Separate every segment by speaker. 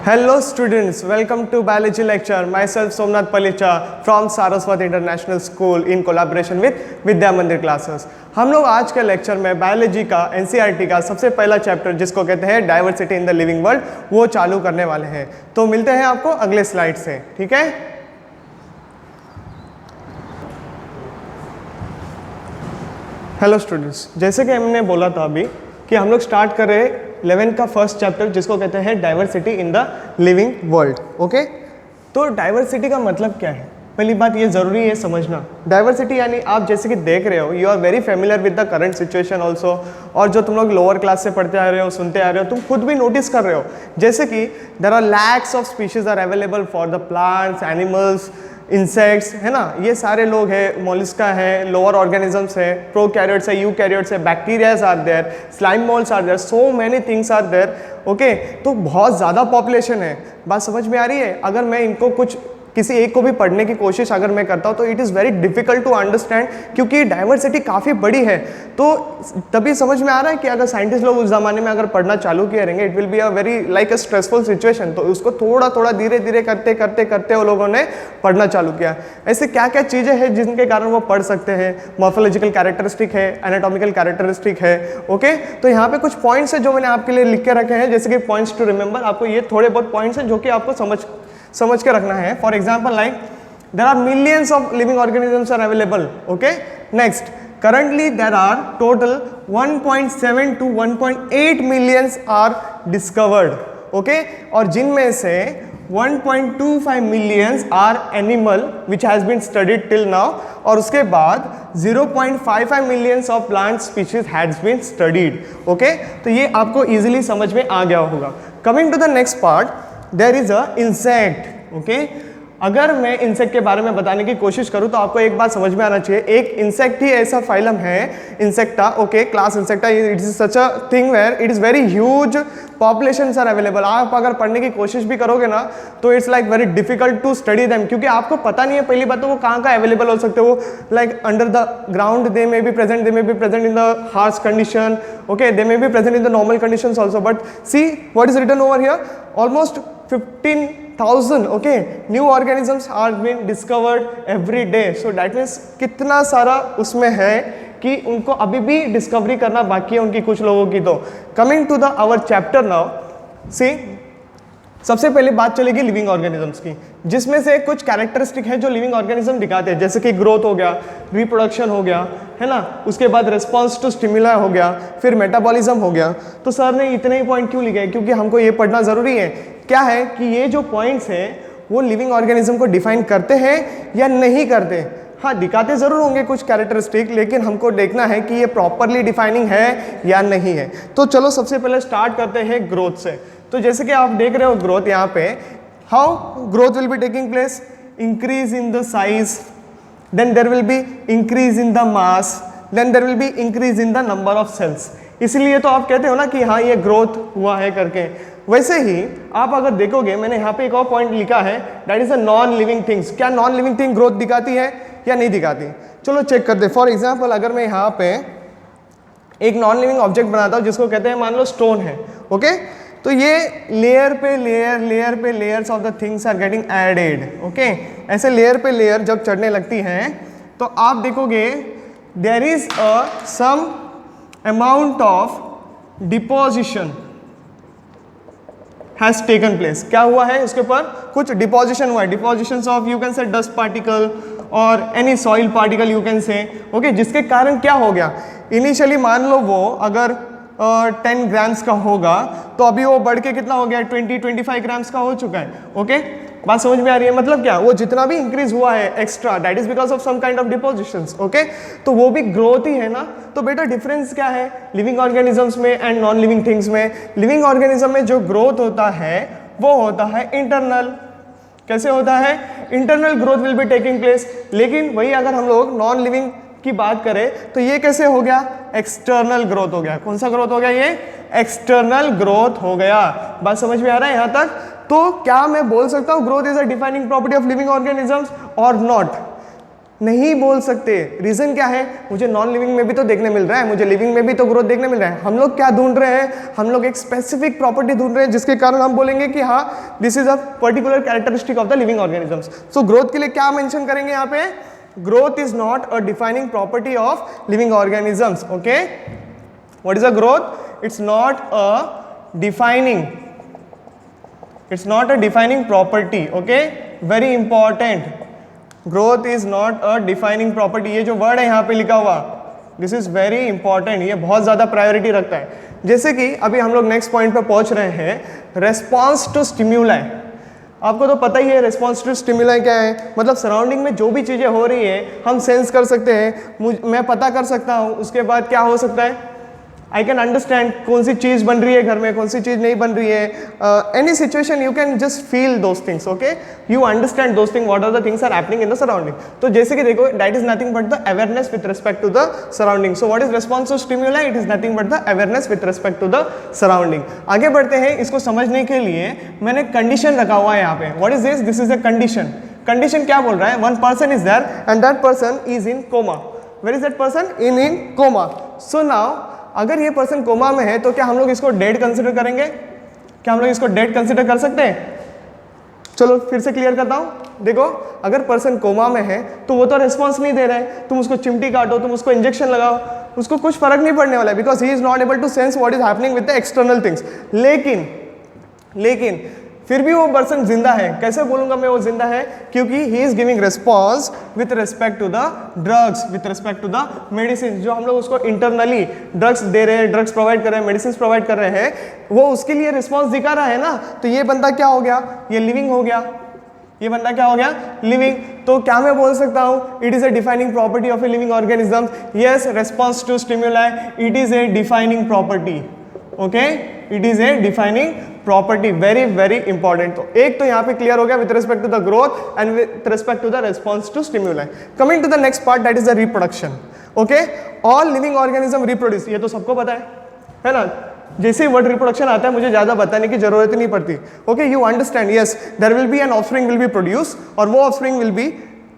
Speaker 1: Hello students, welcome to biology lecture. Myself Somnath Palicha from Saraswati International School in collaboration with Vidya Mandir classes. हम लोग आज के lecture में biology का NCERT का सबसे पहला चैप्टर जिसको कहते हैं diversity in the living world वो चालू करने वाले हैं। तो मिलते हैं आपको अगले स्लाइड से, ठीक है। हेलो स्टूडेंट्स, जैसे कि हमने बोला था अभी कि हम लोग स्टार्ट कर रहे हैं 11 का फर्स्ट चैप्टर जिसको कहते हैं diversity in the living world. Okay, तो डाइवर्सिटी का मतलब क्या है? पहली बात ये ज़रूरी है समझना। डाइवर्सिटी यानी आप जैसे कि देख रहे हो, you are very familiar with the current situation also, और जो तुम लोग लोअर क्लास से पढ़ते आ रहे हो, सुनते आ रहे हो, तुम खुद भी नोटिस कर रहे हो जैसे कि there are lacks of species are available for the plants, animals, insects, है ना। ये सारे लोग हैं, मोलिस्का है, लोअर ऑर्गेनिजम्स है, प्रोकैरियोट्स है, यूकैरियोट्स है, bacterias are there, slime moulds are there, so many things are there. Okay, तो बहुत ज़्यादा पॉपुलेशन है। बात समझ में आ रही है? अगर मैं इनको कुछ किसी एक को भी पढ़ने की कोशिश अगर मैं करता हूँ तो it is very difficult to understand, क्योंकि डाइवर्सिटी काफ़ी बड़ी है। तो तभी समझ में आ रहा है कि अगर साइंटिस्ट लोग उस ज़माने में अगर पढ़ना चालू किए रहेंगे, it will be a very like a stressful situation. तो उसको थोड़ा थोड़ा धीरे धीरे करते करते करते वो लोगों ने पढ़ना चालू किया। ऐसे क्या क्या चीज़ें हैं जिनके कारण वो पढ़ सकते हैं? मॉर्फोलॉजिकल कैरेक्टरिस्टिक है, एनाटॉमिकल कैरेक्टरिस्टिक है। ओके, तो यहाँ पे कुछ पॉइंट्स है जो मैंने आपके लिए लिख के रखे हैं, जैसे कि पॉइंट्स टू रिमेंबर। आपको ये थोड़े बहुत पॉइंट्स हैं जो कि आपको समझ के रखना है। For example like there are millions of living organisms are available. Okay, next, currently there are total 1.7 to 1.8 millions are discovered. Okay, और जिनमें से 1.25 millions are animal which has been studied till now, और उसके बाद 0.55 millions of plant species has been studied. Okay, तो ये आपको easily समझ में आ गया होगा। Coming to the next part, there is a insect. Okay, अगर मैं इंसेक्ट के बारे में बताने की कोशिश करूं तो आपको एक बात समझ में आना चाहिए। एक इंसेक्ट ही ऐसा फाइलम है, insecta, okay, class insecta. It is such a thing where it is very huge populations are available. आप अगर पढ़ने की कोशिश भी करोगे ना तो it's like very difficult to study them, क्योंकि आपको पता नहीं है पहली बात तो वो कहाँ अवेलेबल हो सकते हो। Like under the ground they may be present, they may be present in the harsh condition, okay, they may be present in the normal conditions also. But see what is written over here, almost 15,000 okay new organisms are being discovered every day. So that means कितना सारा उसमें है कि उनको अभी भी discovery करना बाकी है उनकी कुछ लोगों की। तो coming to the our chapter now, see सबसे पहले बात चलेगी लिविंग ऑर्गेनिजम्स की, जिसमें से कुछ कैरेक्टरिस्टिक है जो लिविंग ऑर्गेनिज्म दिखाते हैं, जैसे कि ग्रोथ हो गया, रिप्रोडक्शन हो गया, है ना, उसके बाद रिस्पॉन्स टू स्टिमुला हो गया, फिर मेटाबॉलिज्म हो गया। तो सर ने इतने ही पॉइंट क्यों लिखे? क्योंकि हमको ये पढ़ना ज़रूरी है। क्या है कि ये जो पॉइंट्स हैं वो लिविंग ऑर्गेनिज्म को डिफाइन करते हैं या नहीं करते। हाँ, दिखाते ज़रूर होंगे कुछ कैरेक्टरिस्टिक, लेकिन हमको देखना है कि ये प्रॉपरली डिफाइनिंग है या नहीं है। तो चलो सबसे पहले स्टार्ट करते हैं ग्रोथ से। तो जैसे कि आप देख रहे हो ग्रोथ यहाँ पे, how growth will be taking place, increase in the size, then there will be increase in the mass, then there will be increase in the number of cells. इसलिए तो आप कहते हो ना कि हाँ ये ग्रोथ हुआ है करके। वैसे ही आप अगर देखोगे, मैंने यहाँ पे एक और पॉइंट लिखा है, that is a non living things. क्या नॉन लिविंग थिंग ग्रोथ दिखाती है या नहीं दिखाती? चलो चेक करते। फॉर एग्जाम्पल अगर मैं यहाँ पे एक नॉन लिविंग ऑब्जेक्ट बनाता हूँ जिसको कहते हैं, मान लो स्टोन है, ओके, तो ये लेयर पे layers of the things are getting added. Okay, ऐसे लेयर पे लेयर जब चढ़ने लगती हैं तो आप देखोगे there is a some amount of deposition has taken place। क्या हुआ है? उसके ऊपर कुछ डिपोजिशन हुआ है, deposition of you can say dust particle और any soil particle you can say, okay, जिसके कारण क्या हो गया, इनिशियली मान लो वो अगर 10 ग्राम्स का होगा तो अभी वो बढ़ के कितना हो गया, 20-25 ग्राम्स का हो चुका है। ओके, बात समझ में आ रही है? मतलब क्या, वो जितना भी इंक्रीज हुआ है extra, that is because of some kind of depositions. Okay, तो वो भी ग्रोथ ही है ना। तो बेटा डिफरेंस क्या है लिविंग ऑर्गेनिजम्स में एंड नॉन लिविंग थिंग्स में? लिविंग ऑर्गेनिज्म में जो ग्रोथ होता है वो होता है इंटरनल। कैसे होता है? Internal growth will be taking place. लेकिन वही अगर हम लोग नॉन लिविंग की बात करें तो ये कैसे हो गया? एक्सटर्नल ग्रोथ हो गया। कौन सा ग्रोथ हो गया? ये एक्सटर्नल ग्रोथ हो गया। बात समझ में आ रहा है यहाँ तक? तो क्या मैं बोल सकता हूँ growth is a defining property of living organisms और नॉट? नहीं बोल सकते। रीजन क्या है? मुझे नॉन लिविंग में भी तो देखने मिल रहा है, मुझे लिविंग में भी तो ग्रोथ देखने मिल रहा है। हम लोग क्या ढूंढ रहे हैं? हम लोग एक स्पेसिफिक प्रॉपर्टी ढूंढ रहे हैं जिसके कारण हम बोलेंगे कि हाँ this is a particular characteristic of the living organisms. So growth के लिए क्या मेंशन करेंगे यहाँ पे? Growth is not a defining property of living organisms. Okay, what is a growth? It's not a defining property. Okay, very important. Growth is not a defining property. ये जो word है यहाँ पे लिखा हुआ, this is very important. ये बहुत ज़्यादा प्रायोरिटी रखता है. जैसे कि अभी हम लोग नेक्स्ट पॉइंट पे पहुँच रहे हैं, रेस्पॉन्स टू स्टिम्युलाई. आपको तो पता ही है रेस्पॉन्स टू स्टिम्युलाई क्या है. मतलब सराउंडिंग में जो भी चीज़ें हो रही है हम सेंस कर सकते हैं, मैं पता कर सकता हूँ. उसके बाद क्या हो सकता है? आई कैन अंडरस्टैंड कौन सी चीज़ बन रही है घर में, कौन सी चीज़ नहीं बन रही है. Any situation you can just feel those things. Okay, you understand those thing, what are the things are happening in the surrounding. तो जैसे कि देखो, that is nothing but the awareness with respect to the surrounding. So what is response to stimuli? It is nothing but the awareness with respect to the surrounding. आगे बढ़ते हैं. इसको समझने के लिए मैंने कंडीशन रखा हुआ है यहाँ पे. What is this? This is a condition. Condition क्या बोल रहा है? One person is there and that person is in coma. Where is that person? In coma. So now अगर ये पर्सन कोमा में है तो क्या हम लोग इसको डेड कंसिडर करेंगे? क्या हम लोग इसको डेड कंसिडर कर सकते हैं? चलो फिर से क्लियर करता हूँ. देखो, अगर पर्सन कोमा में है तो वो तो रिस्पॉन्स नहीं दे रहा है. तुम उसको चिमटी काटो, तुम उसको इंजेक्शन लगाओ, उसको कुछ फर्क नहीं पड़ने वाला है, because he is not able to sense what is happening with the external things. लेकिन फिर भी वो पर्सन जिंदा है. कैसे बोलूंगा मैं वो जिंदा है? क्योंकि he is giving response with respect to the drugs, with respect to the medicine. जो हम लोग उसको इंटरनली ड्रग्स दे रहे हैं, ड्रग्स प्रोवाइड कर रहे हैं, मेडिसिन प्रोवाइड कर रहे हैं, वो उसके लिए रिस्पॉन्स दिखा रहा है ना. तो ये बंदा क्या हो गया? ये लिविंग हो गया. ये बंदा क्या हो गया? लिविंग. तो क्या मैं बोल सकता हूँ it is a defining property of a living organism? Yes, response to stimuli, it is a defining property. Okay, it is a defining property. Very very important. तो एक तो यहाँ पे क्लियर हो गया with respect to the growth and with respect to the response to stimuli. Coming to the next part, that is the reproduction. Okay, all living organism reproduce. ये तो सबको पता है ना. जैसे ही वर्ड रिप्रोडक्शन आता है मुझे ज्यादा बताने की जरूरत नहीं पड़ती. Okay, you understand. Yes, there will be an offspring will be produce और वो offspring will be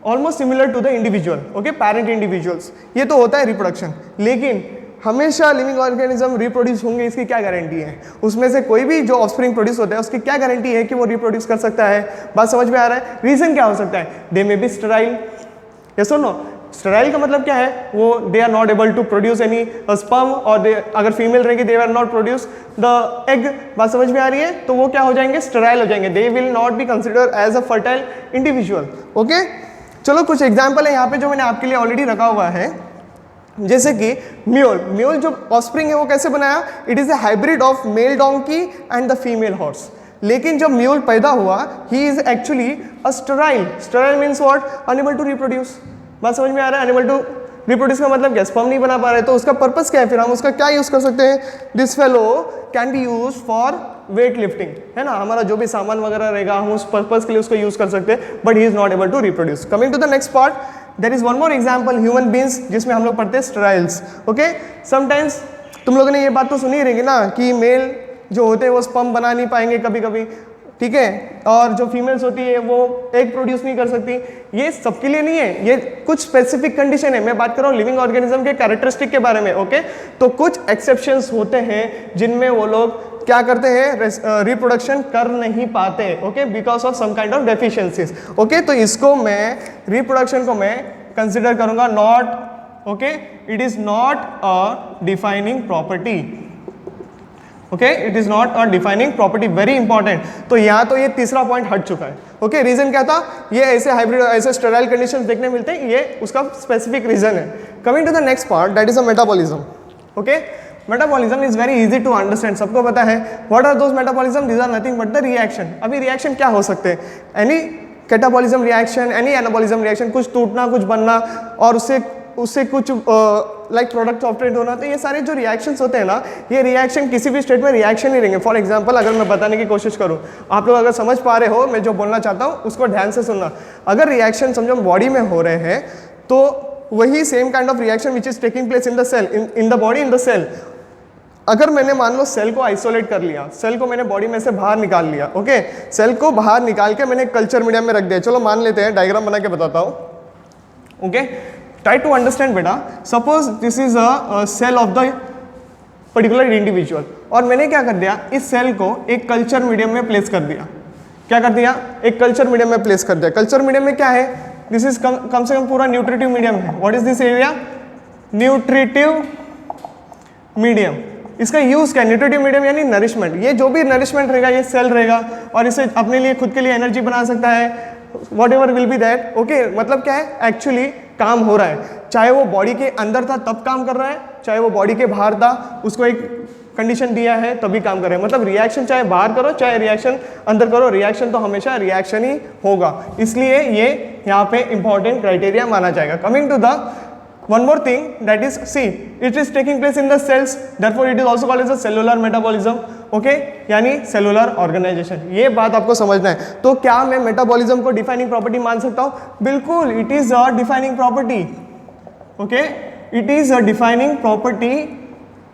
Speaker 1: almost similar to the individual. Okay, parent individuals. ये तो होता है रिप्रोडक्शन. लेकिन हमेशा लिविंग ऑर्गेनिज्म रिप्रोड्यूस होंगे, इसकी क्या गारंटी है? उसमें से कोई भी जो ऑफस्प्रिंग प्रोड्यूस होता है उसकी क्या गारंटी है कि वो रिप्रोड्यूस कर सकता है? बात समझ में आ रहा है? रीजन क्या हो सकता है? They may be sterile. Yes और नो? स्टेराइल का मतलब क्या है? वो they are not able to produce any sperm, और दे अगर फीमेल रहेगी they are not produce the egg. बात समझ में आ रही है? तो वो क्या हो जाएंगे? स्टेराइल हो जाएंगे. They will not be consider as a fertile individual. Okay, चलो कुछ एग्जाम्पल है यहाँ पे जो मैंने आपके लिए ऑलरेडी रखा हुआ है. जैसे कि म्यूल जो ऑफस्प्रिंग है वो कैसे बनाया? It is a hybrid of male donkey and the female horse. लेकिन जब म्यूल पैदा हुआ, he is actually a sterile. Sterile means what? Unable to reproduce. बात समझ में आ रहा है? अनेबल टू रिप्रोड्यूस का मतलब क्या? स्पर्म नहीं बना पा रहे. तो उसका पर्पस क्या है? फिर हम उसका क्या यूज कर सकते हैं? This fellow can be use for weight lifting, है ना. हमारा जो भी सामान वगैरह रहेगा हम उस पर्पस के लिए उसको यूज कर सकते हैं, but he is not able to reproduce. Coming to the next part, there is one more example, human beings, जिसमें हम लोग पढ़ते हैं स्टेराइल्स. ओके, समटाइम्स तुम लोगों ने ये बात तो सुनी रहेगी ना कि मेल जो होते हैं वो स्पर्म बना नहीं पाएंगे कभी कभी, ठीक है, और जो फीमेल्स होती है वो एग प्रोड्यूस नहीं कर सकती. ये सबके लिए नहीं है, ये कुछ स्पेसिफिक कंडीशन है. मैं बात कर रहा हूँ लिविंग ऑर्गेनिज्म के कैरेक्टरिस्टिक के बारे में. ओके, तो कुछ एक्सेप्शंस होते हैं जिनमें वो लोग क्या करते हैं? रिप्रोडक्शन कर नहीं पाते. Okay, because of some kind of deficiencies. Okay, तो इसको मैं रिप्रोडक्शन को मैं कंसिडर करूंगा not. Okay, it is not a defining property. Okay, it is not a defining property. Very important. तो यहाँ तो ये तीसरा पॉइंट हट चुका है. ओके, रीजन क्या था? ये ऐसे हाइब्रिड ऐसे स्टेराइल कंडीशंस देखने मिलते हैं, ये उसका स्पेसिफिक रीजन है. Coming to the next part, that is a metabolism. Okay, metabolism is very easy to understand, सबको पता है. What are those metabolism? These are nothing but the reaction. अभी रिएक्शन क्या हो सकते हैं? Any catabolism reaction, any anabolism reaction, कुछ टूटना, कुछ बनना, और उससे कुछ लाइक प्रोडक्ट ऑब्टेन होना. तो ये सारे जो रिएक्शंस होते हैं ना, ये रिएक्शन किसी भी स्टेट में रिएक्शन ही रहेंगे. फॉर एग्जांपल, अगर मैं बताने की कोशिश करूँ, आप लोग अगर समझ पा रहे हो मैं जो बोलना चाहता हूँ उसको ध्यान से सुनना. अगर रिएक्शन समझो बॉडी में हो रहे हैं तो वही same kind of reaction which is taking place in the cell, in the body, in the cell. अगर मैंने मान लो सेल को आइसोलेट कर लिया, सेल को मैंने बॉडी में से बाहर निकाल लिया. ओके, सेल को बाहर निकाल के मैंने कल्चर मीडियम में रख दिया. चलो मान लेते हैं, डायग्राम बना के बताता हूँ. ओके, ट्राई टू अंडरस्टैंड बेटा. Suppose this is a cell of the particular individual, और मैंने क्या कर दिया? इस सेल को एक कल्चर मीडियम में प्लेस कर दिया. क्या कर दिया, एक कल्चर मीडियम में प्लेस कर दिया। कल्चर मीडियम में क्या है, दिस इज कम से कम पूरा न्यूट्रिटिव मीडियम है। What is this area, nutritive medium. इसका यूज क्या है, न्यूट्रिटिव मीडियम यानी नरिशमेंट। ये जो भी नरिशमेंट रहेगा ये सेल रहेगा और इसे अपने लिए खुद के लिए एनर्जी बना सकता है, what ever will be that. Okay, मतलब क्या है, एक्चुअली काम हो रहा है, चाहे वो बॉडी के अंदर था तब काम कर रहा है, चाहे वो बॉडी के बाहर था, उसको एक कंडीशन दिया है तभी काम कर रहे हैं। मतलब रिएक्शन चाहे बाहर करो चाहे रिएक्शन अंदर करो, रिएक्शन तो हमेशा रिएक्शन ही होगा। इसलिए ये यहाँ पे इंपॉर्टेंट क्राइटेरिया माना जाएगा। Coming to the one more thing, that is, see, it is taking place in the cells, therefore it is also called as a cellular metabolism. Okay, यानी सेलुलर ऑर्गेनाइजेशन। ये बात आपको समझना है। तो क्या मैं मेटाबॉलिज्म को डिफाइनिंग प्रॉपर्टी मान सकता हूँ? बिल्कुल, it is a defining property. Okay, it is a defining property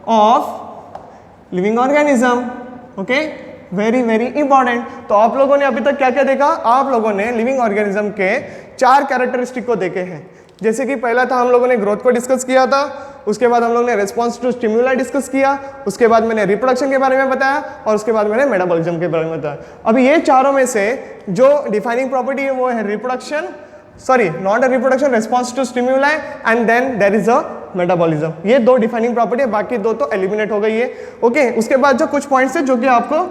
Speaker 1: of living organism. Okay, very very important. तो आप लोगों ने अभी तक क्या क्या देखा, आप लोगों ने लिविंग ऑर्गेनिज्म के 4 कैरेक्टरिस्टिक को देखे हैं। जैसे कि पहला था, हम लोगों ने ग्रोथ को डिस्कस किया था, उसके बाद हम लोगों ने रिस्पॉन्स टू स्टिमुलाई डिस्कस किया, उसके बाद मैंने रिप्रोडक्शन के बारे में बताया और उसके बाद मैंने मेटाबॉलिज्म के बारे में बताया। अभी ये चारों में से जो डिफाइनिंग प्रॉपर्टी है वो है reproduction, sorry not a reproduction, response to stimuli and then there is a metabolism. ये 2 डिफाइनिंग प्रॉपर्टी है, बाकी 2 तो एलिमिनेट हो गई है। ओके, उसके बाद जो कुछ पॉइंट्स है जो कि आपको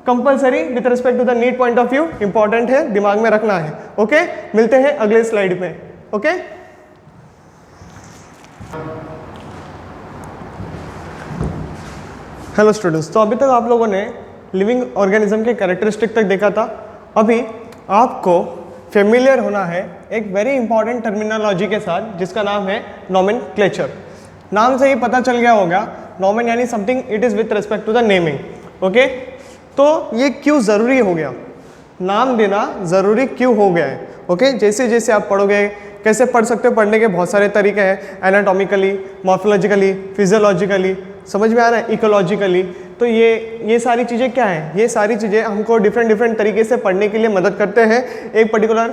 Speaker 1: compulsory with respect to the NEET point of view important है, दिमाग में रखना है। ओके, मिलते हैं अगले स्लाइड पे। ओके, हेलो स्टूडेंट्स, तो अभी तक आप लोगों ने लिविंग ऑर्गेनिज्म के कैरेक्टरिस्टिक तक देखा था। अभी आपको फेमिलियर होना है एक वेरी इंपॉर्टेंट टर्मिनोलॉजी के साथ जिसका नाम है नोमेनक्लेचर। नाम से ही पता चल गया होगा, नोमेन यानी something, it is with respect to the naming. Okay, तो ये क्यों ज़रूरी हो गया, नाम देना ज़रूरी क्यों हो गया है? ओके, जैसे जैसे आप पढ़ोगे, कैसे पढ़ सकते हो, पढ़ने के बहुत सारे तरीके हैं, एनाटॉमिकली, मॉर्फोलॉजिकली, फिजियोलॉजिकली, समझ में आ रहा है, इकोलॉजिकली। तो ये सारी चीज़ें क्या हैं, ये सारी चीज़ें हमको डिफरेंट तरीके से पढ़ने के लिए मदद करते हैं, एक पर्टिकुलर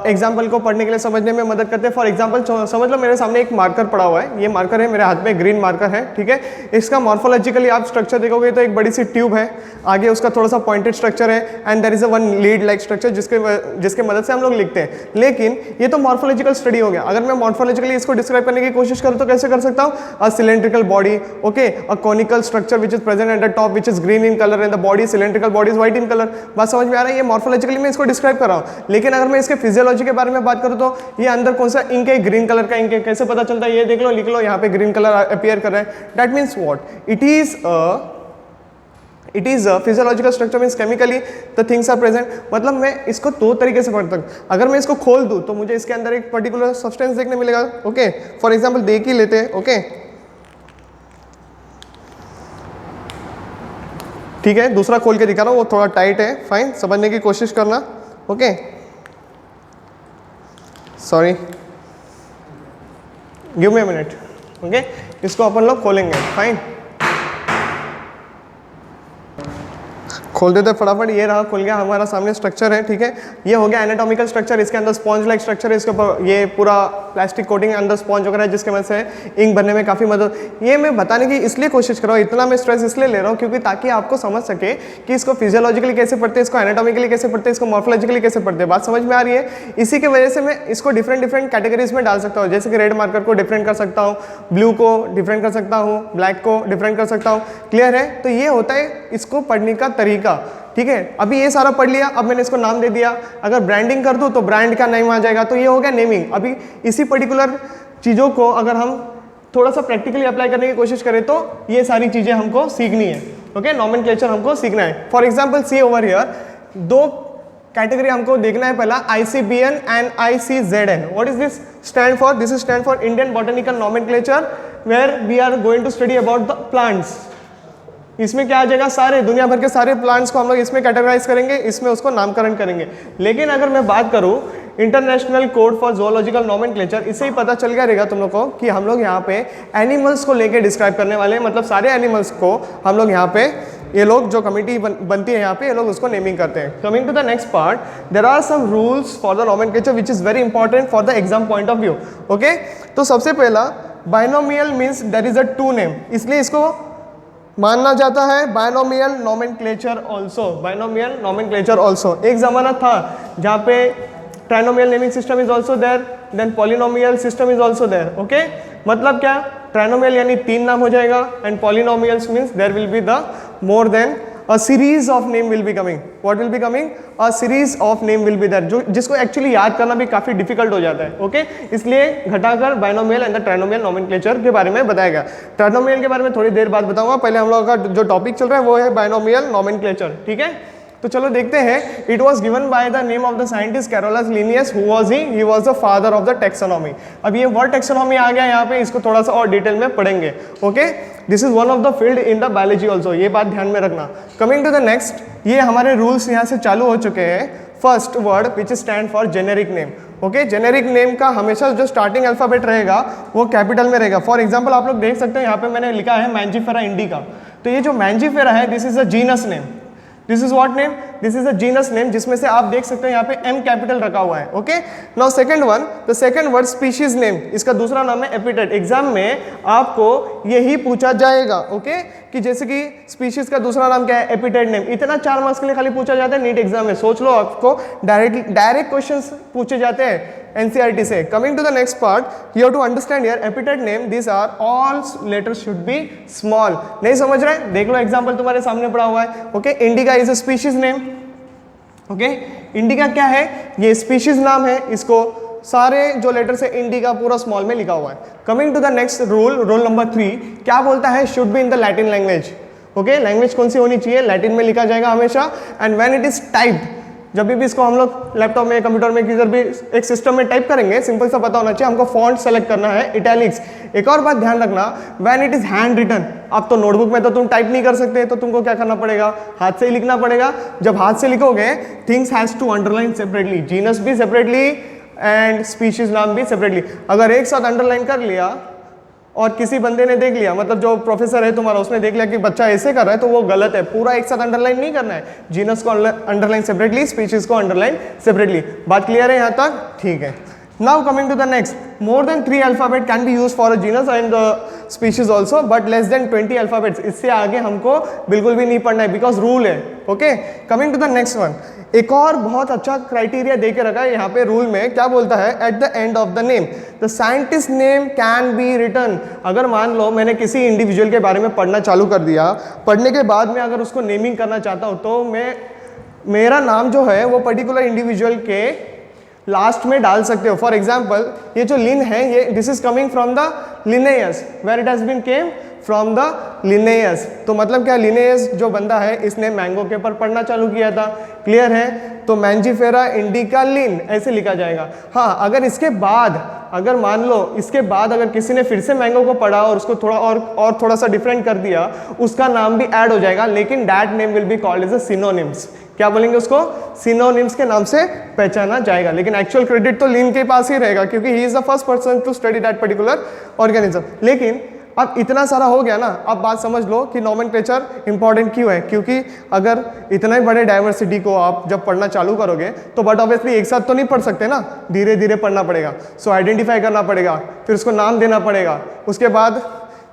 Speaker 1: एग्जाम्पल को पढ़ने के लिए समझने में मदद करते हैं। फॉर एग्जाम्पल समझ लो मेरे सामने एक मार्कर पड़ा हुआ है, ये मार्कर है मेरे हाथ में, ग्रीन मार्कर है, ठीक है। इसका मॉर्फोलॉजिकली आप स्ट्रक्चर देखोगे तो एक बड़ी सी ट्यूब है, आगे उसका थोड़ा सा पॉइंटेड स्ट्रक्चर है and there is a one lead like structure जिसके मदद से हम लोग लिखते हैं। लेकिन ये तो मॉर्फोलॉजिकल स्टडी हो गया। अगर मैं मॉर्फोलॉजिकली इसको डिस्क्राइब करने की कोशिश करूँ तो कैसे कर सकता हूँ? A cylindrical body, okay, a conical structure which is present at the top which is green in colour and the body cylindrical body is white in colour. बात समझ में आ रहा है? ये मॉर्फोलॉजिकली मैं इसको डिस्क्राइब कर रहा हूँ। लेकिन अगर मैं इसके फिजियोलॉजी के बारे में बात करूँ तो ये अंदर कौन सा इंक है, ग्रीन कलर का इंक है, कैसे पता चलता है? ये देख लो, लिख लो, यहाँ पे ग्रीन कलर अपीयर कर रहा है। That means what? It is a physiological structure, means chemically the things are present. मतलब मैं इसको 2 तरीके से पढ़ता हूँ। अगर मैं इसको खोल दूँ तो मुझे इसके अंदर एक पर्टिकुलर सब्सटेंस देखने मिलेगा। ओके, फॉर एग्जाम्पल देख ही लेते हैं। ओके, ठीक है, दूसरा खोल के दिखा रहा हूँ, वो थोड़ा टाइट है, फाइन, समझने की कोशिश करना। Okay, sorry, give me a minute. Okay, इसको अपन लोग खोलेंगे, फाइन, खोल देते फटाफट। ये रहा, खुल गया, हमारा सामने स्ट्रक्चर है, ठीक है। ये हो गया एनाटॉमिकल स्ट्रक्चर, इसके अंदर स्पॉन्ज लाइक स्ट्रक्चर है, इसके ऊपर ये पूरा प्लास्टिक कोटिंग अंदर स्पॉन्ज वगैरह है जिसके वजह से इंक बनने में काफ़ी मदद। ये मैं बताने की इसलिए कोशिश कर रहा हूँ, इतना मैं स्ट्रेस इसलिए ले रहा हूँ क्योंकि ताकि आपको समझ सके कि इसको फिजियोलॉजिकली कैसे पढ़ते हैं, इसको एनाटॉमिकली कैसे पढ़ते हैं, इसको मॉर्फोलॉजिकली कैसे पढ़ते हैं। बात समझ में आ रही है? इसी की वजह से मैं इसको डिफरेंट कैटेगरीज में डाल सकता हूँ। जैसे कि रेड मार्कर को डिफरेंट कर सकता हूँ, ब्लू को डिफरेंट कर सकता हूँ, ब्लैक को डिफरेंट कर सकता हूँ। क्लियर है? तो ये होता है इसको पढ़ने का तरीका, ठीक है। अभी ये सारा पढ़ लिया, अब मैंने इसको नाम दे दिया। अगर ब्रांडिंग कर दूं तो ब्रांड का नेम आ जाएगा, तो ये हो गया नेमिंग। अभी इसी पर्टिकुलर चीज़ों को अगर हम थोड़ा सा प्रैक्टिकली अप्लाई करने की कोशिश करें तो ये सारी चीज़ें हमको सीखनी है। ओके, नोमेनक्लेचर हमको सीखना है। For example see over here, 2 category हमको देखना है। पहला ICBN and ICZN। What is this stand for? This is stand for Indian botanical nomenclature, where we are going to study about the plants. इसमें क्या आ जाएगा? सारे दुनिया भर के सारे प्लांट्स को हम लोग इसमें कैटेगराइज करेंगे, इसमें उसको नामकरण करेंगे। लेकिन अगर मैं बात करूं international code for zoological nomenclature, इससे ही पता चल गया रहेगा तुम लोग को कि हम लोग यहाँ पे एनिमल्स को लेके डिस्क्राइब करने वाले हैं। मतलब सारे एनिमल्स को हम लोग यहाँ पे, ये लोग जो कमिटी बनती है यहाँ पे, ये लोग उसको नेमिंग करते हैं। Coming to the next part, there are some rules for the nomenclature which is very important for the exam point of view. Okay, तो सबसे पहला binomial means there is a 2 name, इसलिए इसको माना जाता है binomial nomenclature also, binomial nomenclature also. एक ज़माना था जहाँ पे trinomial naming system is also there, then polynomial system is also there. Okay, मतलब क्या, ट्राइनोमियल यानी 3 नाम हो जाएगा, and polynomials means there will be the more than a series of name will be coming. What will be coming? A series of name will be there, जो जिसको actually याद करना भी काफ़ी डिफिकल्ट हो जाता है। ओके, इसलिए घटाकर binomial and the trinomial nomenclature के बारे में बताया गया। ट्राइनोमियल के बारे में थोड़ी देर बाद बताऊंगा, पहले हम लोगों का जो टॉपिक चल रहा है वो है बायनोमियल नोमेनक्लेचर। ठीक है, तो चलो देखते हैं। It was given by the name of the scientist Carolus Linnaeus, who was he was the father of the taxonomy. अब ये वर्ड टेक्सोनॉमी आ गया यहाँ पे, इसको थोड़ा सा और डिटेल में पढ़ेंगे। Okay, this is one of the field in the biology also, ये बात ध्यान में रखना। कमिंग टू द नेक्स्ट, ये हमारे रूल्स यहाँ से चालू हो चुके हैं। First word which stand for generic name. Okay, generic name का हमेशा जो स्टार्टिंग अल्फाबेट रहेगा वो कैपिटल में रहेगा। फॉर एग्जाम्पल आप लोग देख सकते हैं यहाँ पे मैंने लिखा है मैंजीफेरा इंडिका, तो ये जो मैंजीफेरा है this is a genus name. This is what name? This is a genus name, जिसमें से आप देख सकते हैं यहाँ पे एम कैपिटल रखा हुआ है। Okay, now second one, the second word species name, इसका दूसरा नाम है एपिटेट। एग्जाम में आपको यही पूछा जाएगा। ओके, कि जैसे कि स्पीशीज का दूसरा नाम क्या है? Epithet name. इतना 4 मार्क्स के लिए खाली पूछा जाता है नीट एग्जाम में, सोच लो, आपको डायरेक्ट क्वेश्चंस पूछे जाते हैं एनसीईआरटी से। Coming to the next part, you have to understand here epithet name, this are all letters should be small. नहीं समझ रहे? देख लो एग्जांपल तुम्हारे सामने पड़ा हुआ है। Okay, indica is a species name. Okay, indica क्या है? ये स्पीशीज नाम है, इसको सारे जो लेटर्स है इंडिका पूरा स्मॉल में लिखा हुआ है। Coming to the next rule, rule number 3 क्या बोलता है? Should be in the Latin language. Okay, language कौन सी होनी चाहिए? लैटिन में लिखा जाएगा हमेशा। And when it is typed, जब भी इसको हम लोग लैपटॉप में, कंप्यूटर में, किधर भी एक सिस्टम में टाइप करेंगे, सिंपल सा पता होना चाहिए हमको फॉन्ट सेलेक्ट करना है इटैलिक्स। एक और बात ध्यान रखना, when it is hand written, अब तो नोटबुक में तो तुम टाइप नहीं कर सकते, तो तुमको क्या करना पड़ेगा? हाथ से ही लिखना पड़ेगा। जब हाथ से लिखोगे, things has to underline separately, genus भी सेपरेटली एंड स्पीशीज नाम भी सेपरेटली। अगर एक साथ अंडरलाइन कर लिया और किसी बंदे ने देख लिया, मतलब जो प्रोफेसर है तुम्हारा, उसने देख लिया कि बच्चा ऐसे कर रहा है, तो वो गलत है। पूरा एक साथ अंडरलाइन नहीं करना है, जीनस को अंडरलाइन सेपरेटली, स्पीशीज को अंडरलाइन सेपरेटली। बात क्लियर है यहाँ तक? ठीक है। Now coming to the next, more than 3 alphabet can be use for a genus and species also, but less than 20 alphabets. इससे आगे हमको बिल्कुल भी नहीं पढ़ना है, बिकॉज रूल है। Okay, coming to the next one, एक और बहुत अच्छा क्राइटेरिया दे के रखा है यहाँ पे रूल में। क्या बोलता है? At the end of the name the scientist name can be written. अगर मान लो मैंने किसी इंडिविजुअल के बारे में पढ़ना चालू कर दिया, पढ़ने के बाद में अगर उसको नेमिंग करना चाहता हूँ, तो मेरा नाम जो है वो पर्टिकुलर इंडिविजुअल के लास्ट में डाल सकते हो। फॉर एग्जाम्पल, ये जो लिन है, ये this is coming from the Linnaeus, where it has been came from the Linnaeus. तो मतलब क्या, लिनेयस जो बंदा है इसने मैंगो के ऊपर पढ़ना चालू किया था। क्लियर है? तो मैंजीफेरा इंडिका लिन ऐसे लिखा जाएगा। हाँ, अगर इसके बाद, अगर मान लो इसके बाद अगर किसी ने फिर से मैंगो को पढ़ा और उसको थोड़ा और थोड़ा सा डिफरेंट कर दिया, उसका नाम भी ऐड हो जाएगा, लेकिन that name will be called as a synonyms. क्या बोलेंगे उसको? सिनोनिम्स के नाम से पहचाना जाएगा। लेकिन एक्चुअल क्रेडिट तो लिन के पास ही रहेगा, क्योंकि he is the first person to study that particular organism. लेकिन अब इतना सारा हो गया ना, अब बात समझ लो कि नोमेनक्लेचर इंपॉर्टेंट क्यों है। क्योंकि अगर इतने बड़े डाइवर्सिटी को आप जब पढ़ना चालू करोगे, तो बट ऑब्वियसली एक साथ तो नहीं पढ़ सकते ना, धीरे धीरे पढ़ना पड़ेगा। सो आइडेंटिफाई करना पड़ेगा, फिर उसको नाम देना पड़ेगा, उसके बाद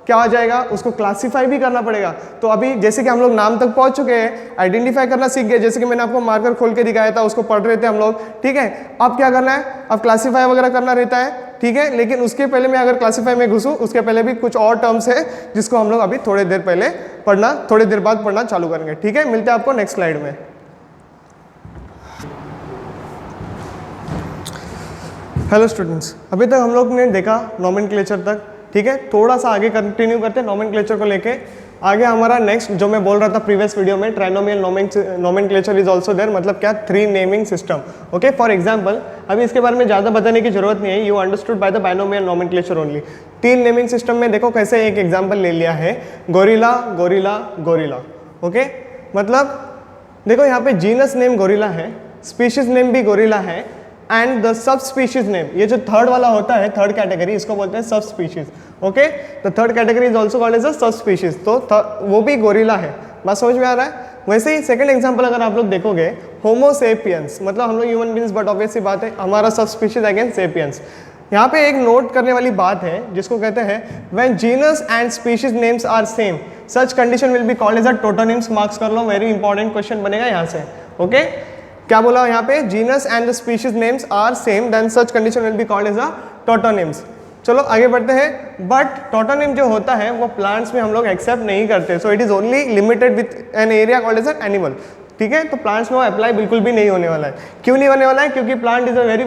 Speaker 1: क्या आ जाएगा, उसको क्लासीफाई भी करना पड़ेगा। तो अभी जैसे कि हम लोग नाम तक पहुंच चुके हैं, आइडेंटिफाई करना सीख गए, जैसे कि मैंने आपको मार्कर खोल के दिखाया था, उसको पढ़ रहे थे हम लोग। ठीक है, अब क्या करना है? अब क्लासीफाई वगैरह करना रहता है। ठीक है, लेकिन उसके पहले मैं अगर क्लासीफाई में घुसूं, उसके पहले भी कुछ और टर्म्स है जिसको हम लोग अभी थोड़ी देर पहले पढ़ना, थोड़ी देर बाद पढ़ना चालू करेंगे। ठीक है, मिलते हैं आपको नेक्स्ट स्लाइड में। हेलो स्टूडेंट्स, अभी तक हम लोग ने देखा नोमेनक्लेचर तक। ठीक है, थोड़ा सा आगे कंटिन्यू करते हैं नोमेनक्लेचर को लेके। आगे हमारा नेक्स्ट जो मैं बोल रहा था प्रीवियस वीडियो में, trinomial nomenclature is also there, मतलब क्या? 3 naming system. Okay, for example, अभी इसके बारे में ज़्यादा बताने की जरूरत नहीं है, you understood by the binomial nomenclature only. 3 naming system में देखो कैसे, एक एग्जाम्पल ले लिया है, गोरिल्ला गोरिल्ला गोरिल्ला। ओके, मतलब देखो यहाँ पे जीनस नेम गोरिल्ला है, स्पीशीज नेम भी गोरिल्ला है, and the sub species name, ये जो थर्ड वाला होता है, थर्ड कैटेगरी, इसको बोलते हैं sub species. Okay, the third category is also called as a sub species, तो वो भी गोरिल्ला है। बात समझ में आ रहा है? वैसे ही सेकंड एग्जांपल अगर आप लोग देखोगे, होमो सेपियंस, मतलब हम लोग ह्यूमन बींग्स, बट ऑब्वियसली बात है हमारा सब स्पीशीज अगेन सेपियंस। यहाँ पे एक नोट करने वाली बात है जिसको कहते हैं when genus and species names are same such condition will be called as a tautonyms. Marks कर लो, वेरी इंपॉर्टेंट क्वेश्चन बनेगा यहाँ से। ओके क्या बोला यहाँ पे, genus and the species names are same then such condition will be called as a tautonyms. चलो आगे बढ़ते हैं। बट टोटोनिम जो होता है वो प्लांट्स में हम लोग एक्सेप्ट नहीं करते, so it is only limited with an area called as an animal. ठीक है, तो प्लांट्स में वो अप्लाई बिल्कुल भी नहीं होने वाला है। क्यों नहीं होने वाला है? क्योंकि plant is a very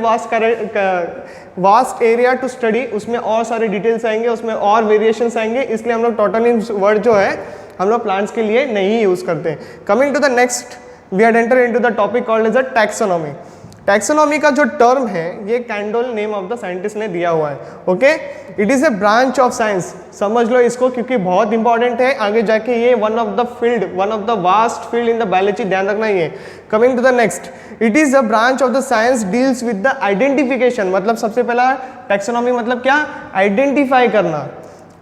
Speaker 1: vast area to study, उसमें और सारे डिटेल्स आएंगे, उसमें और वेरिएशंस आएंगे, इसलिए हम लोग टोटोनिम्स वर्ड जो है हम लोग प्लांट्स के लिए नहीं यूज करते। Coming to the next we had enter into the topic called as a taxonomy. Taxonomy का जो टर्म है ये Candolle name of the scientist ने दिया हुआ है। Okay, it is a branch of science, समझ लो इसको क्योंकि बहुत इंपॉर्टेंट है आगे जाके। ये one of the vast field in the biology, ध्यान रखना ये। Coming to the next, it is a branch of the science deals with the identification. मतलब सबसे पहला टैक्सोनॉमी मतलब क्या, आइडेंटिफाई करना,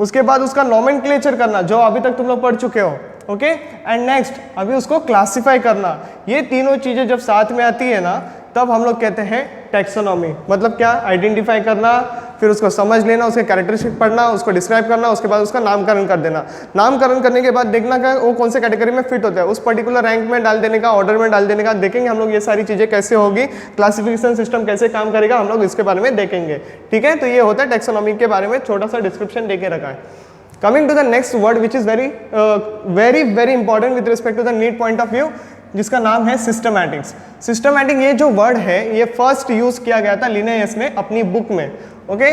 Speaker 1: उसके बाद उसका नोमेनक्लेचर करना जो अभी तक तुम लोग पढ़ चुके हो। ओके एंड नेक्स्ट अभी उसको क्लासिफाई करना। ये तीनों चीजें जब साथ में आती है ना तब हम लोग कहते हैं टैक्सोनॉमी। मतलब क्या, आइडेंटिफाई करना, फिर उसको समझ लेना, उसके कैरेक्टरिस्टिक पढ़ना, उसको डिस्क्राइब करना, उसके बाद उसका नामकरण कर देना। नामकरण करने के बाद देखना कि वो कौन से कैटेगरी में फिट होता है, उस पर्टिकुलर रैंक में डाल देने का, ऑर्डर में डाल देने का। देखेंगे हम लोग ये सारी चीज़ें कैसे होगी, क्लासिफिकेशन सिस्टम कैसे काम करेगा, हम लोग इसके बारे में देखेंगे। ठीक है, तो ये होता है टैक्सोनॉमी के बारे में छोटा सा डिस्क्रिप्शन देके रखा है। Coming to the next word which is very important with respect to the NEET point of view, जिसका नाम है सिस्टमैटिक्स। सिस्टमैटिक ये जो वर्ड है ये फर्स्ट यूज किया गया था लिनेयस ने अपनी बुक में। ओके,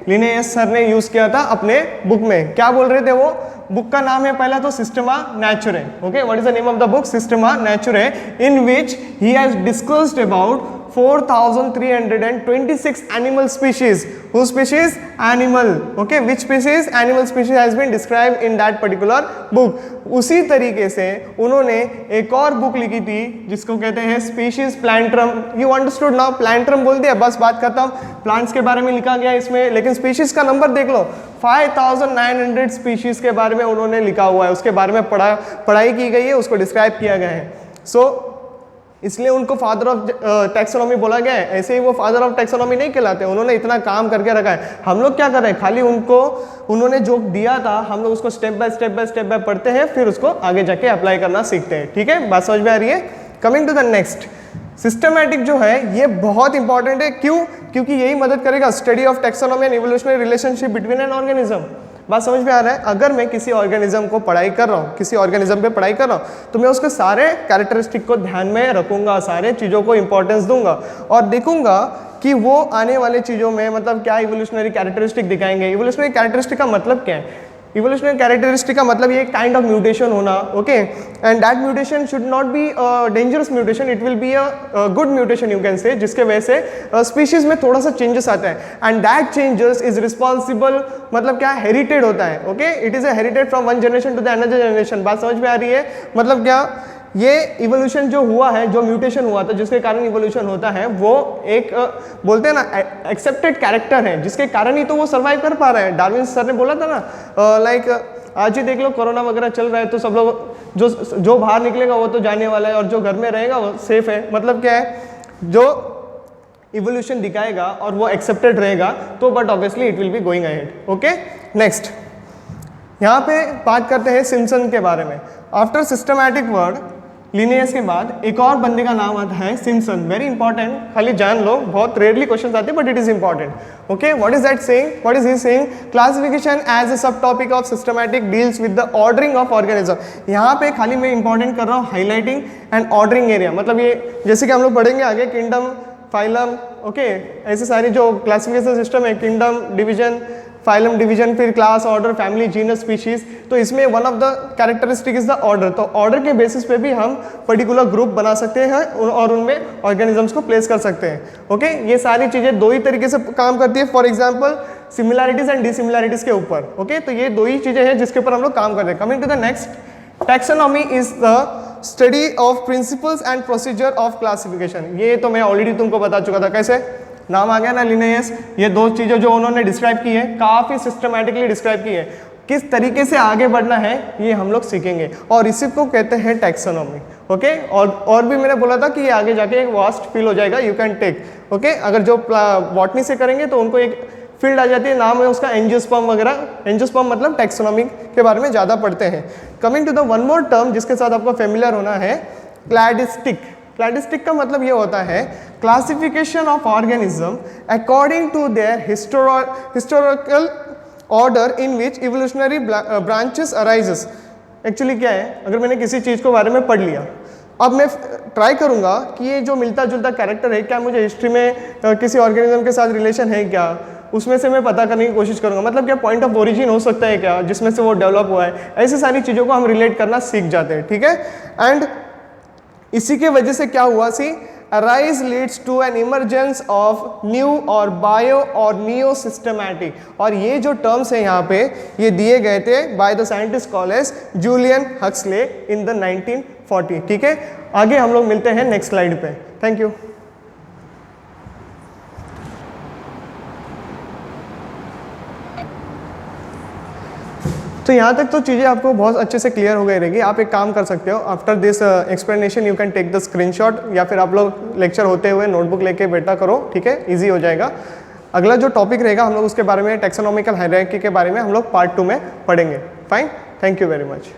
Speaker 1: लिनेयस सर ने यूज किया था अपने बुक में। क्या बोल रहे थे वो? बुक का नाम है पहला तो Systema नेचुरे। Okay, what is the name of the book? Systema नेचुरे, in which he has discussed about 4326 animal species. Whose species? Animal. Okay, which species? Animal species has been described in that particular book. उसी तरीके से उन्होंने एक और book लिखी थी जिसको कहते हैं species Plantarum. You understood now? Plantarum बोल दिया, बस बात खत्म। प्लांट्स के बारे में लिखा गया इसमें, लेकिन स्पीशीज का नंबर देख लो, 5900 स्पीशीज के बारे में उन्होंने लिखा हुआ है, उसके बारे में पढ़ाई की गई है, उसको डिस्क्राइब किया गया है। सो इसलिए उनको फादर ऑफ टैक्सोनॉमी बोला गया है। ऐसे ही वो फादर ऑफ टैक्सोनॉमी नहीं कहलाते, उन्होंने इतना काम करके रखा है। हम लोग क्या कर रहे हैं, खाली उन्होंने जो दिया था हम लोग उसको स्टेप बाय स्टेप पढ़ते हैं, फिर उसको आगे जाके अप्लाई करना सीखते हैं। ठीक है, बात समझ में आ रही है? Coming to the next, systematic जो है ये बहुत इंपॉर्टेंट है। क्यों? क्योंकि यही मदद करेगा study of taxonomy and evolutionary relationship between an organism. बात समझ में आ रहा है? अगर मैं किसी ऑर्गेनिज्म को पढ़ाई कर रहा हूँ, किसी ऑर्गेनिज्म पे पढ़ाई कर रहा हूँ, तो मैं उसके सारे कैरेक्टरिस्टिक को ध्यान में रखूंगा, सारे चीज़ों को इंपॉर्टेंस दूंगा और देखूंगा कि वो आने वाले चीज़ों में मतलब क्या इवोल्यूशनरी कैरेक्टरिस्टिक दिखाएंगे। इवोल्यूशनरी कैरेक्टरिस्टिक का मतलब क्या है? इवोल्यूशनरी कैरेक्टरिस्टिक का मतलब ये काइंड ऑफ म्यूटेशन होना। Okay, and that mutation should not be dangerous mutation, it will be a good mutation you can से, जिसके वजह से स्पीशीज में थोड़ा सा चेंजेस आता है and that changes is responsible, मतलब क्या, हेरिटेड होता है। Okay, it is a herited from one generation to the another generation. बात समझ में आ रही है? मतलब क्या, ये इवोल्यूशन जो हुआ है, जो म्यूटेशन हुआ था जिसके कारण इवोल्यूशन होता है, वो एक बोलते हैं ना एक्सेप्टेड कैरेक्टर है, जिसके कारण ही तो वो सर्वाइव कर पा रहे हैं। डार्विन सर ने बोला था ना, लाइक आज ही देख लो कोरोना वगैरह चल रहा है तो सब लोग जो बाहर निकलेगा वो तो जाने वाला है और जो घर में रहेगा वो सेफ है। मतलब क्या है, जो इवोल्यूशन दिखाएगा और वो एक्सेप्टेड रहेगा तो but obviously it will be going ahead. Okay, next यहाँ पे बात करते हैं सिम्पसन के बारे में। आफ्टर सिस्टमैटिक वर्ड लिनियस के बाद एक और बंदे का नाम आता है सिम्पसन। वेरी इंपॉर्टेंट, खाली जान लो, बहुत रेयरली क्वेश्चन आते हैं but it is important. Okay, what is that saying? What is he saying? Classification as a sub topic of systematic deals with the ordering of organism. यहाँ पे खाली मैं important कर रहा हूँ हाईलाइटिंग एंड ऑर्डरिंग एरिया। मतलब ये जैसे कि हम लोग पढ़ेंगे आगे किंगडम, फाइलम, ओके, ऐसे सारी जो क्लासिफिकेशन सिस्टम है, किंगडम, डिवीजन, फाइलम, डिवीजन, फिर class, order, family, genus, species, तो इसमें one of the characteristic is the order. तो ऑर्डर के बेसिस पे भी हम पर्टिकुलर ग्रुप बना सकते हैं और उनमें ऑर्गेनिजम्स को प्लेस कर सकते हैं। ओके, ये सारी चीज़ें दो ही तरीके से काम करती है। For example similarities and dissimilarities के ऊपर। ओके, तो ये दो ही चीज़ें हैं जिसके ऊपर हम लोग काम करते हैं। Coming to the next, taxonomy is the study of principles and procedure of classification. ये तो मैं ऑलरेडी तुमको बता चुका था। कैसे? नाम आ गया ना लिनेयस, ये दो चीज़ें जो उन्होंने डिस्क्राइब की है, काफ़ी सिस्टमैटिकली डिस्क्राइब की है। किस तरीके से आगे बढ़ना है ये हम लोग सीखेंगे, और इसी को कहते हैं टैक्सोनॉमी। ओके, और भी मैंने बोला था कि ये आगे जाके एक वास्ट फील्ड हो जाएगा, यू कैन टेक। ओके, अगर जो बॉटनी से करेंगे तो उनको एक फील्ड आ जाती है, नाम है उसका एंजियोस्पर्म वगैरह। एंजियोस्पर्म मतलब टैक्सोनॉमी के बारे में ज़्यादा पढ़ते हैं। Coming to the one more term जिसके साथ आपको फेमिलियर होना है, क्लैडिस्टिक। क्लैडिस्टिक का मतलब ये होता है classification of organism according to their historical order in which evolutionary branches arises. Actually क्या है, अगर मैंने किसी चीज़ को बारे में पढ़ लिया, अब मैं ट्राई करूंगा कि ये जो मिलता जुलता कैरेक्टर है, क्या मुझे हिस्ट्री में किसी ऑर्गेनिज्म के साथ रिलेशन है क्या, उसमें से मैं पता करने की कोशिश करूंगा। मतलब क्या पॉइंट ऑफ ओरिजिन हो सकता है क्या जिसमें से वो डेवलप हुआ है। ऐसी सारी चीज़ों को हम रिलेट करना सीख जाते हैं, ठीक है। एंड इसी के वजह से क्या हुआ see, arise leads to an emergence of new और बायो और नियो सिस्टमैटिक। और ये जो टर्म्स है यहाँ पे ये दिए गए थे by the scientist called as Julian Huxley in the 1940। ठीक है, आगे हम लोग मिलते हैं नेक्स्ट स्लाइड पे। Thank you. तो यहाँ तक तो चीज़ें आपको बहुत अच्छे से क्लियर हो गई रहेगी। आप एक काम कर सकते हो, after this explanation you can take the screenshot, या फिर आप लोग लेक्चर होते हुए नोटबुक लेके बैठा करो, ठीक है, इजी हो जाएगा। अगला जो टॉपिक रहेगा हम लोग उसके बारे में, टैक्सोनॉमिकल हायरार्की के बारे में हम लोग पार्ट 2 में पढ़ेंगे। Fine, thank you very much.